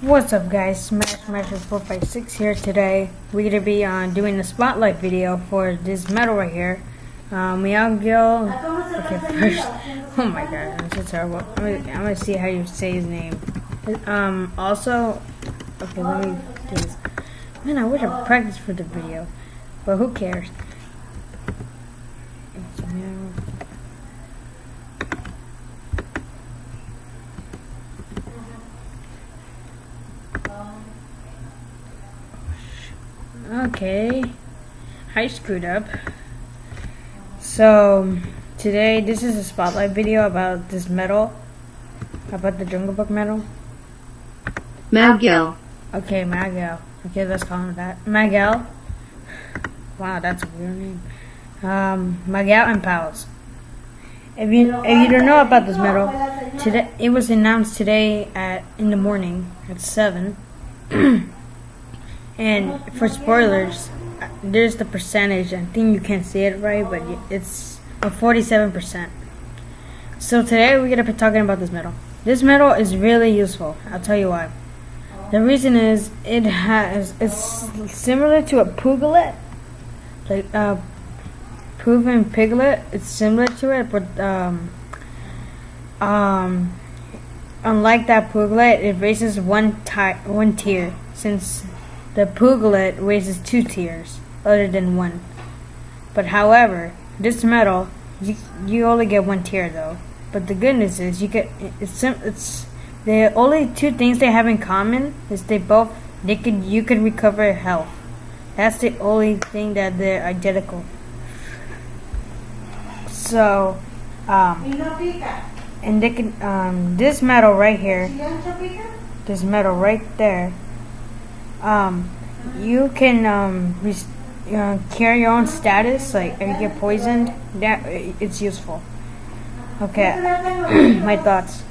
What's up, guys? Smash456 here today. We're gonna be doing a spotlight video for this medal right here. Mowgil. Okay, first. Oh my god, I'm so terrible. I'm gonna see how you say his name. Also, okay, let me do this. Man, I wish I practiced for the video, but who cares? Okay, I screwed up. So today, this is a spotlight video about this medal, about the Jungle Book medal. Mowgil. Okay, Mowgil. Okay, let's call him that. Mowgil. Wow, that's a weird name. Mowgil Pals. If you don't know about this medal, today it was announced today in the morning at 7. And for spoilers, there's the percentage. I think you can't see it right, but it's a 47%. So today we're gonna be talking about this medal. This medal is really useful. I'll tell you why. The reason is it's similar to a puglet, like proven piglet. It's similar to it, but unlike that puglet, it raises one tier, since the puglet raises 2 tiers other than 1. But however, this medal, you only get 1 tier though. But the good news is you it's the only 2 things they have in common is you can recover health. That's the only thing that they're identical. So and they can this medal right here, this medal right there, you can carry your own status. Like if you get poisoned, that it's useful. Okay, my thoughts.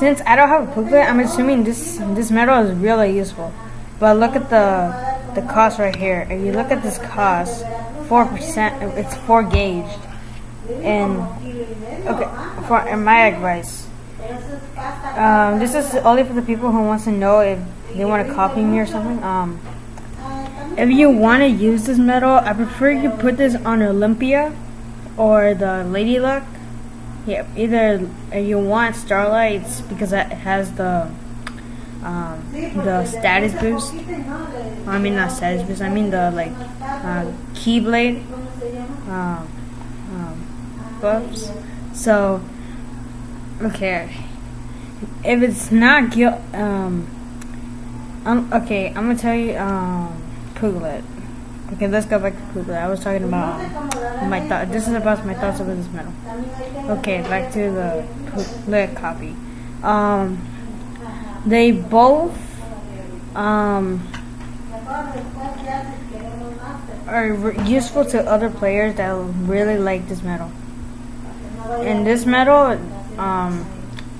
Since I don't have a puglet, I'm assuming this medal is really useful. But look at the cost right here. If you look at this cost, 4%. It's 4 gauged. And okay, for my advice, this is only for the people who wants to know if they want to copy me or something. If you want to use this medal, I prefer you put this on Olympia or the Lady Luck. Yeah, either if you want Starlights because it has the status boost. I mean not status boost. I mean the Keyblade buffs. So okay, if it's not okay, I'm gonna tell you puglet. Okay, let's go back to puglet. I was talking about my thought. This is about my thoughts about this medal. Okay, back to the puglet copy. They both are useful to other players that really like this medal. And this medal,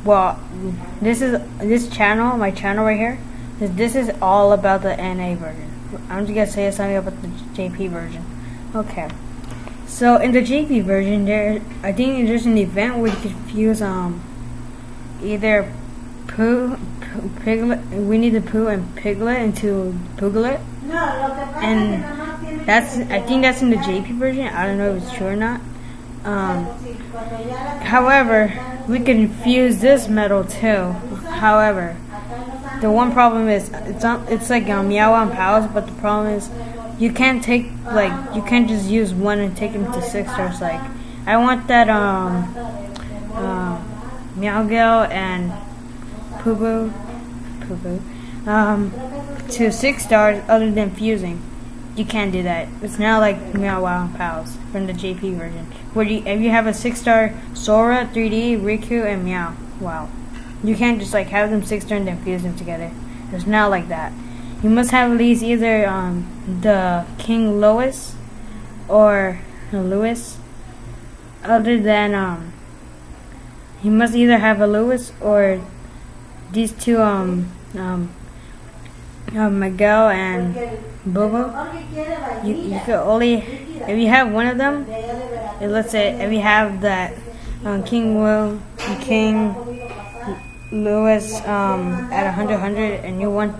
well, this channel, my channel right here, this is all about the NA version. I'm just gonna say something about the JP version. Okay, so in the JP version, I think there's an event where you can fuse either piglet. We need the poo and piglet into puglet, and I think that's in the JP version. I don't know if it's true or not. However, we can fuse this medal too. However, the one problem is it's like Mowgil Pals, but the problem is you can't just use one and take them to 6 stars. Like I want that Mowgil and Poo to 6 stars other than fusing. You can't do that. It's not like Mowgil Pals from the JP version, where if you have a 6-star Sora, 3D, Riku, and Meow. Wow. You can't just have them 6-star and then fuse them together. It's not like that. You must have at least either the King Lois or Lewis. Other than you must either have a Lewis or these 2 Miguel and Bobo. You can only, if you have one of them, let's say if you have that King Lewis at 100, and you want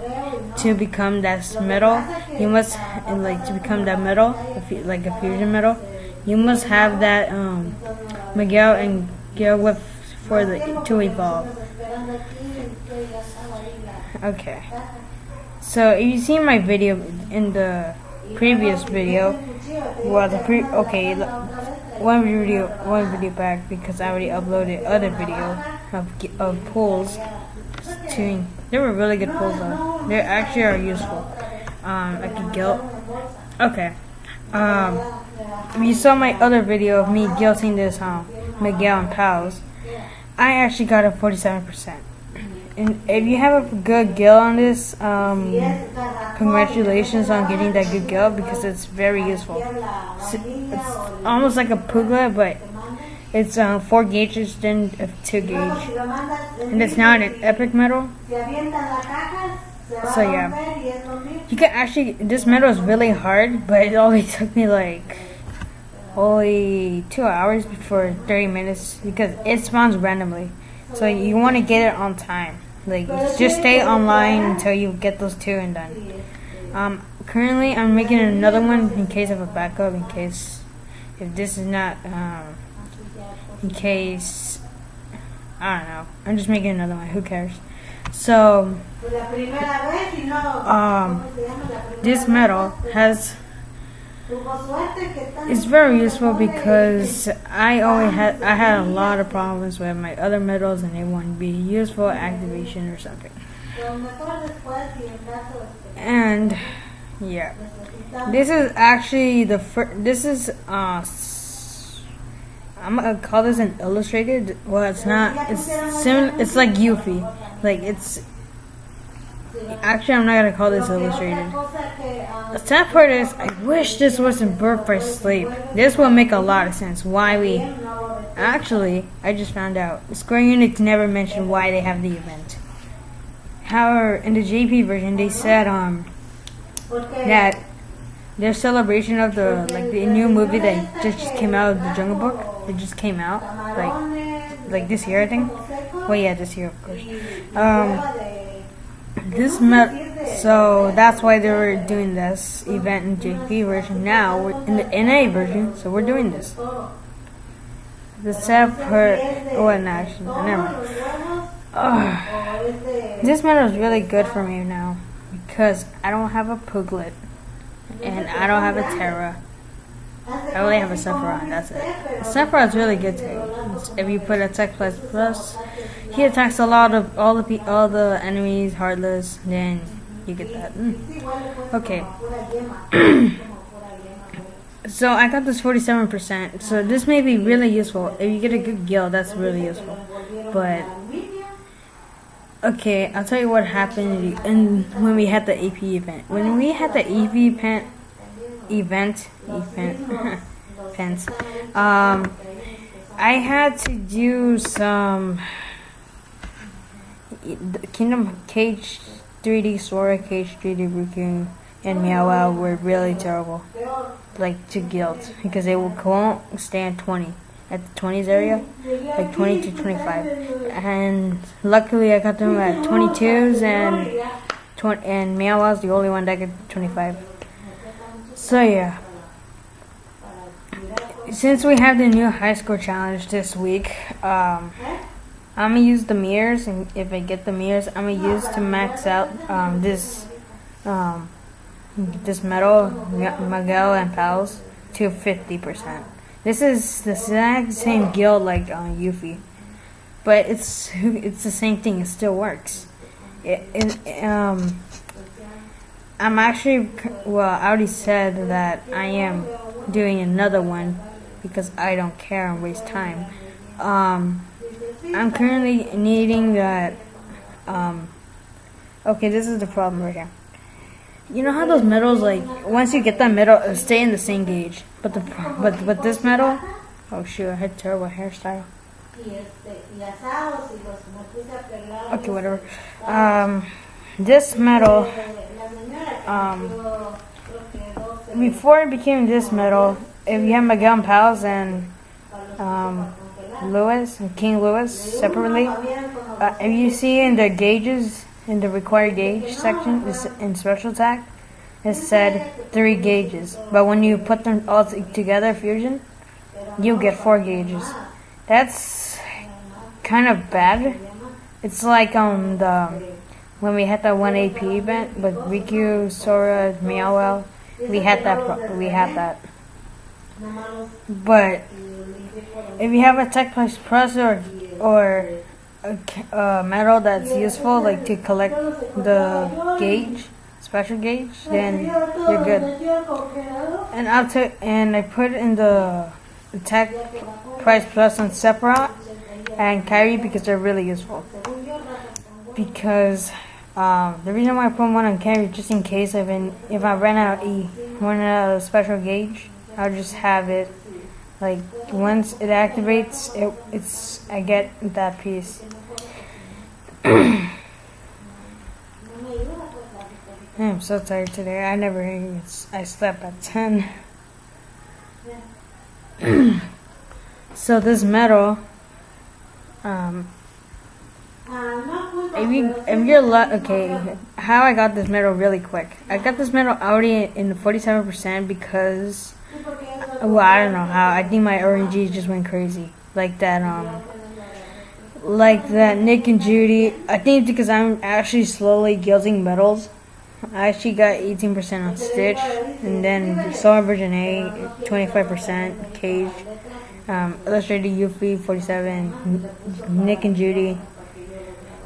to become that metal, you must, and like to become that metal, like a fusion metal, you must have that Miguel and Gil with to evolve. Okay, so if you see my video in the previous video, well, one video back, because I already uploaded other video of pulls. They were really good pulls though. They actually are useful. I could guilt. Okay. You saw my other video of me guilting this Mowgil Pals. I actually got a 47%. And if you have a good guild on this, congratulations on getting that good guild, because it's very useful. It's almost like a Puglet, but it's 4 gauges instead of 2 gauge. And it's not an epic metal. So yeah. You can actually, this metal is really hard, but it only took me like only 2 hours before 30 minutes, because it spawns randomly. So you want to get it on time. Like, just stay online until you get those 2 and done. Currently I'm making another one in case of a backup, in case if this is not, in case, I don't know. I'm just making another one. Who cares? So, this metal it's very useful, because I had a lot of problems with my other metals, and they wouldn't be useful activation or something. And yeah, this is actually the first. This is I'm gonna call this an illustrated. Well, it's not. It's like Yuffie. Like, it's. Actually, I'm not gonna call this illustrated. The sad part is, I wish this wasn't Birth by Sleep. This will make a lot of sense. Why we. Actually, I just found out. Square Enix never mentioned why they have the event. However, in the JP version, they said that their celebration of the new movie that just came out of the Jungle Book. It just came out like this year, I think. Well, yeah, this year, of course. So that's why they were doing this event in JP version. Now we're in the NA version, so we're doing this. The sad part. Oh, and actually, never mind. This metal is really good for me now, because I don't have a Puglet and I don't have a Terra. I only have a Sephiroth, that's it. Sephiroth's really good too. If you put Attack Plus, he attacks a lot of all the enemies heartless, then you get that. Okay. So I got this 47%. So this may be really useful. If you get a good guild, that's really useful. But okay, I'll tell you what happened when we had the AP event. When we had the AP event, I had to do some Kingdom Cage 3D Sora, Cage 3D Ruku, and Meow Wow were really terrible. Like, to guilds, because they won't stand 20 at the 20s area, like 20 to 25. And luckily I got them at 22s, and Meow Wow's the only one that got 25. So yeah, since we have the new high score challenge this week, I'm gonna use the mirrors, and if I get the mirrors, I'm gonna use to max out this metal Mowgil and Pals to 50%. This is the exact same guild like Yuffie, but it's the same thing. It still works. I'm actually, well, I already said that I am doing another one because I don't care and waste time. I'm currently needing that. Okay, this is the problem right here. You know how those metals, like, once you get that metal, it'll stay in the same gauge. But this metal, oh shoot, I had terrible hairstyle. Okay, whatever. This metal, before it became this metal, if you have Mowgil Pals and Lewis and King Lewis separately, if you see in the gauges, in the required gauge section, in special tag, it said 3 gauges. But when you put them all together, fusion, you get 4 gauges. That's kind of bad. It's like when we had that 1 AP event with Riku, Sora, Mowgil, we had that. But if you have a tech plus or a metal that's useful, like to collect the gauge, special gauge, then you're good. And I put in the tech price plus on Sephiroth and Kyrie because they're really useful. Because the reason why I put one on Kyrie, just in case if I run out of special gauge, I'll just have it. Like once it activates, I get that piece. I'm so tired today. I slept at 10. So this medal, if you're okay, how I got this medal really quick. I got this medal already in 47% because, well, I don't know how. I think my RNG just went crazy. Like that Nick and Judy. I think it's because I'm actually slowly guilting medals. I actually got 18% on Stitch, and then Solar Version A, 25%, Cage, Illustrated Yuffie, 47, Nick and Judy,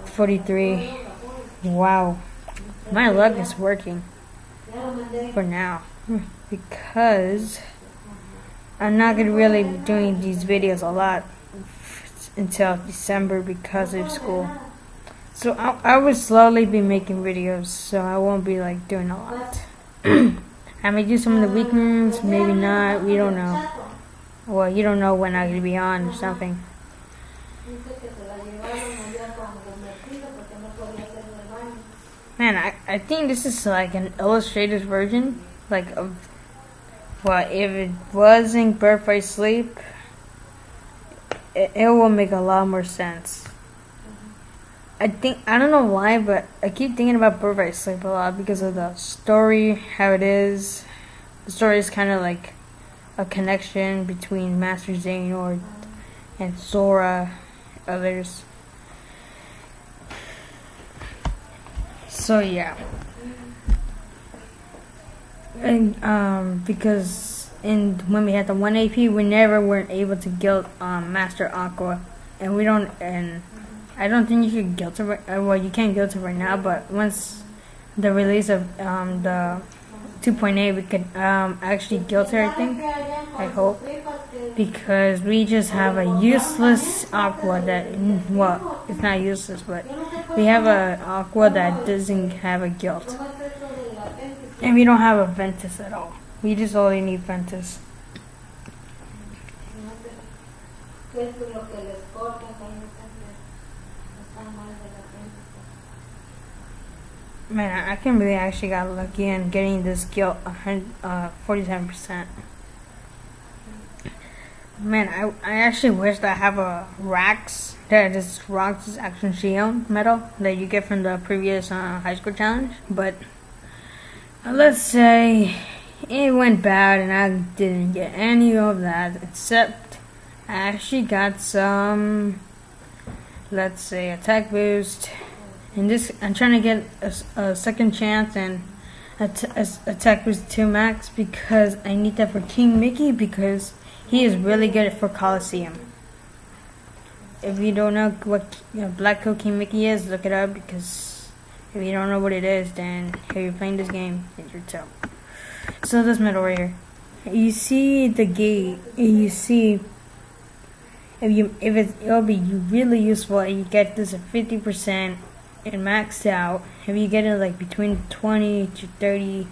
43. Wow, my luck is working for now because I'm not gonna really be doing these videos a lot until December because of school. So I will slowly be making videos, so I won't be like doing a lot. I may do some of the weekends, maybe not. We don't know. Well, you don't know when I'm gonna be on or something. Man, I think this is like an illustrated version, like of. Well, if it wasn't Birth by Sleep, it will make a lot more sense. I don't know why, but I keep thinking about Birth by Sleep a lot because of the story, how it is. The story is kind of like a connection between Master Xehanort and Sora, others. So yeah. And because when we had the 1 AP, we never weren't able to guilt Master Aqua, and I don't think you could guilt her. Well, you can't guilt her right now, but once the release of the 2.8, we could actually guilt her. I hope, because we just have a useless Aqua that, well, it's not useless, but we have a Aqua that doesn't have a guilt. And we don't have a Ventus at all. We just only need Ventus. Man, I can really actually got lucky in getting this guilt 47%. Man, I actually wish that I have a Rax. This Rax Action Shield medal that you get from the previous high school challenge, but let's say it went bad and I didn't get any of that, except I actually got some, let's say, attack boost. And this, I'm trying to get a second chance and attack boost 2 max because I need that for King Mickey because he is really good for Coliseum. If you don't know what Black Coat King Mickey is, look it up, because if you don't know what it is, then if you're playing this game, it's your tell. So this medal right here, you see the gate, you see it'll be really useful if you get this at 50% and maxed out. If you get it like between 20 to 30,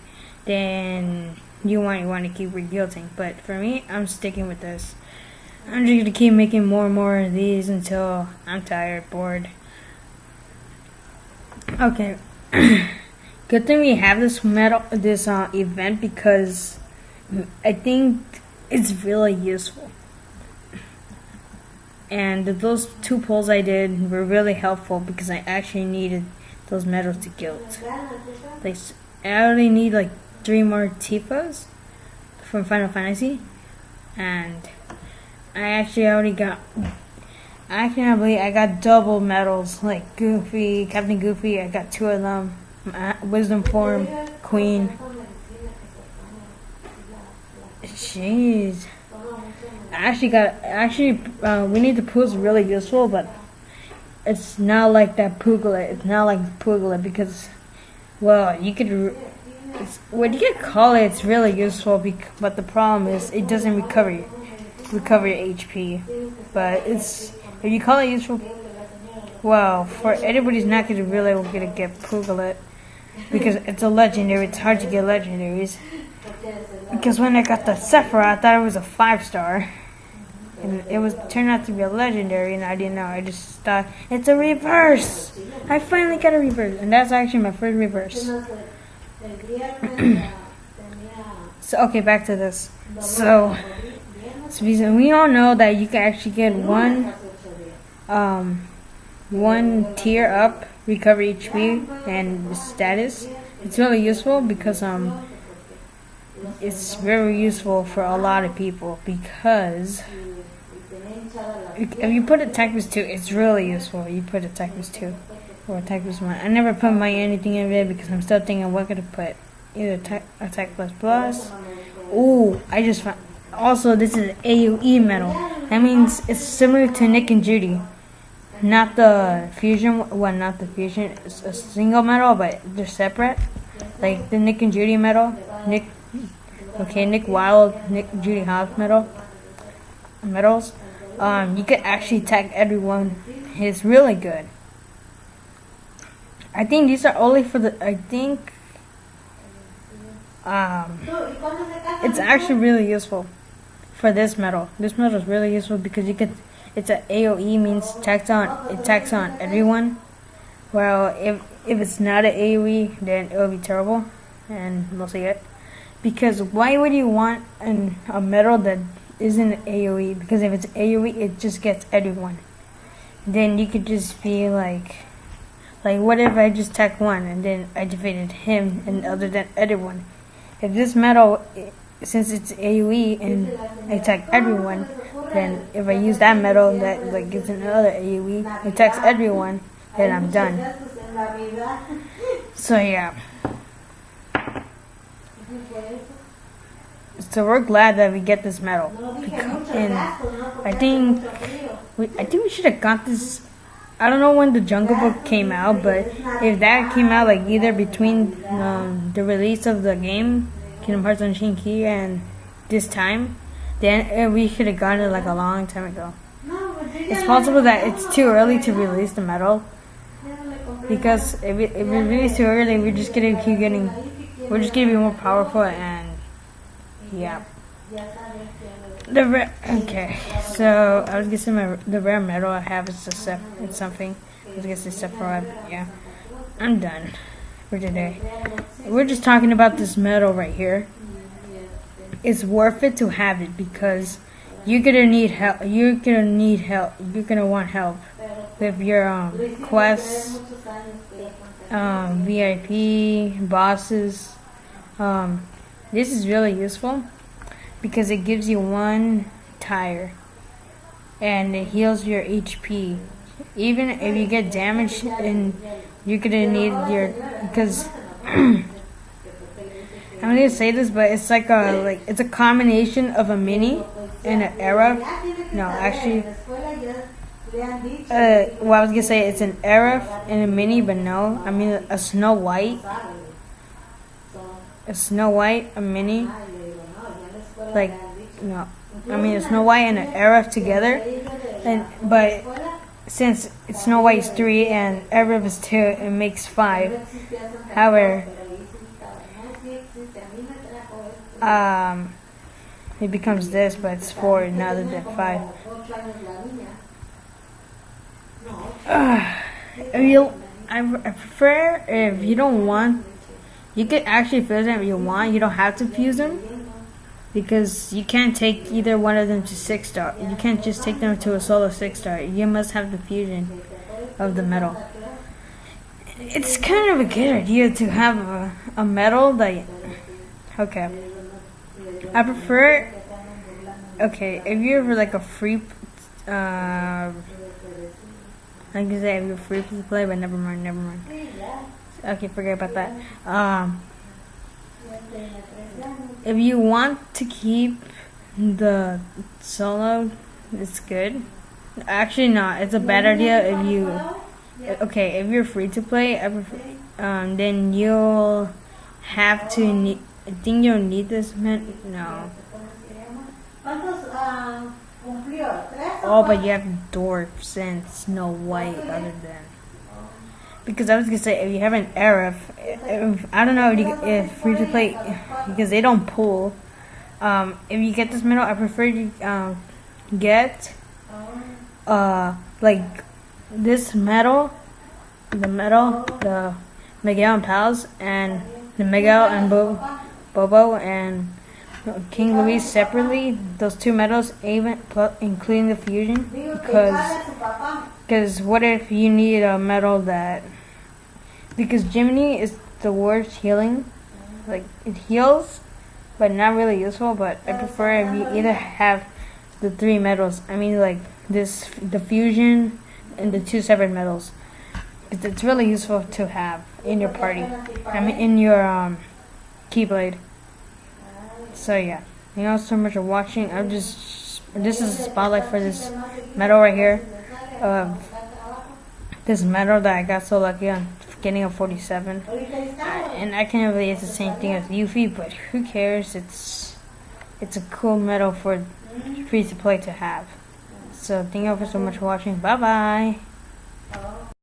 then you might want to keep reguilting. But for me, I'm sticking with this. I'm just gonna keep making more and more of these until I'm tired, bored. Okay. Good thing we have this event because I think it's really useful. And those 2 pulls I did were really helpful because I actually needed those medals to guild. Like, I only need like 3 more Tifas from Final Fantasy, and I actually already got. I cannot believe I got double medals, like Goofy, Captain Goofy. I got 2 of them. Wisdom Form, Queen. Jeez. Winnie the Pooh is really useful, but it's not like that Pooglett. It's not like Pooglett because, well, you could. What you could call it, it's really useful, but the problem is it doesn't recover your HP. But if you call it useful, well, for anybody's not gonna get Pooglett because it's a legendary. It's hard to get legendaries. Because when I got the Sephiroth, I thought it was a 5-star, and it turned out to be a legendary, and I didn't know. I just thought it's a reverse. I finally got a reverse, and that's actually my first reverse. So okay, back to this. So we all know that you can actually get one tier up, recover HP and status. It's really useful because it's very useful for a lot of people because if you put Attack Boost 2, it's really useful. You put Attack Boost 2 or Attack Boost 1. I never put anything in it because I'm still thinking what could I put. Either Attack Plus. Ooh, I just found. Also, this is AoE medal. That means it's similar to Nick and Judy. Not the fusion. Well, not the fusion. It's a single medal, but they're separate. Like the Nick and Judy medal. Nick Wilde, Nick Judy Hobbs medals. You could actually tag everyone. It's really good. I think these are only for the. It's actually really useful for this medal. This medal is really useful because it's a AoE, means it attacks on everyone. Well, if it's not an AoE, then it'll be terrible, and mostly it. Because why would you want a medal that isn't AoE? Because if it's AoE, it just gets everyone. Then you could just be like what if I just attack one and then I defeated him and other than everyone? If this medal, since it's AoE and I attack everyone, then if I use that medal that gives another AoE, attacks everyone, then I'm done. So yeah. So we're glad that we get this medal, and I think we should have got this. I don't know when the Jungle Book came out, but if that came out either between the release of the game, Kingdom Hearts Unchained Key, and this time, then we should have gotten it a long time ago. It's possible that it's too early to release the medal, because if we release too early, we're just gonna be more powerful, and yeah. Okay, so I was gonna say the rare medal I have is it's something. I was gonna say Sephiroth. Yeah, I'm done for today. We're just talking about this medal right here. It's worth it to have it because you're gonna need help. You're gonna want help with your quests, VIP bosses. This is really useful because it gives you 1 tire and it heals your HP. Even if you get damaged, and you're gonna need because I'm gonna say this, but it's it's a combination of a mini and an era. No, actually, I was gonna say it's an era and a mini, but no, I mean a Snow White. A Snow White, a mini, a Snow White and an Aerith together, but since Snow White is 3 and Aerith is 2, it makes 5. However, it becomes this, but it's 4 rather than 5. I prefer if you don't want. You could actually fuse them if you want. You don't have to fuse them because you can't take either one of them to 6-star. You can't just take them to a solo 6-star. You must have the fusion of the medal. It's kind of a good idea to have a medal that. Okay. I prefer. Okay, if you're like a free. I can say if you're free to play, but never mind. Okay, forget about that. If you want to keep the solo, it's good. Actually, no, it's a bad idea if you. Okay, if you're free to play, then you'll have to. I think you'll need this. No. Oh, but you have dwarfs and Snow White other than. Because I was gonna say, if you have an Arif, I don't know if free to play, because they don't pull. If you get this medal, I prefer you get like this medal, the Mowgil Pals, and the Mowgil and Bobo and King Louis separately. Those two medals, even including the fusion, because what if you need a medal that? Because Jiminy is the worst healing. Like, it heals, but not really useful. But I prefer if you either have the 3 medals. I mean, like the fusion and the 2 separate medals. It's really useful to have in your party. I mean, in your Keyblade. So yeah, thank you all so much for watching. This is a spotlight for this medal right here. This medal that I got so lucky on getting a 47, and I can't believe it's the same thing as Yuffie, but who cares? It's a cool medal for free to play to have. So thank you all so much for watching. Bye bye.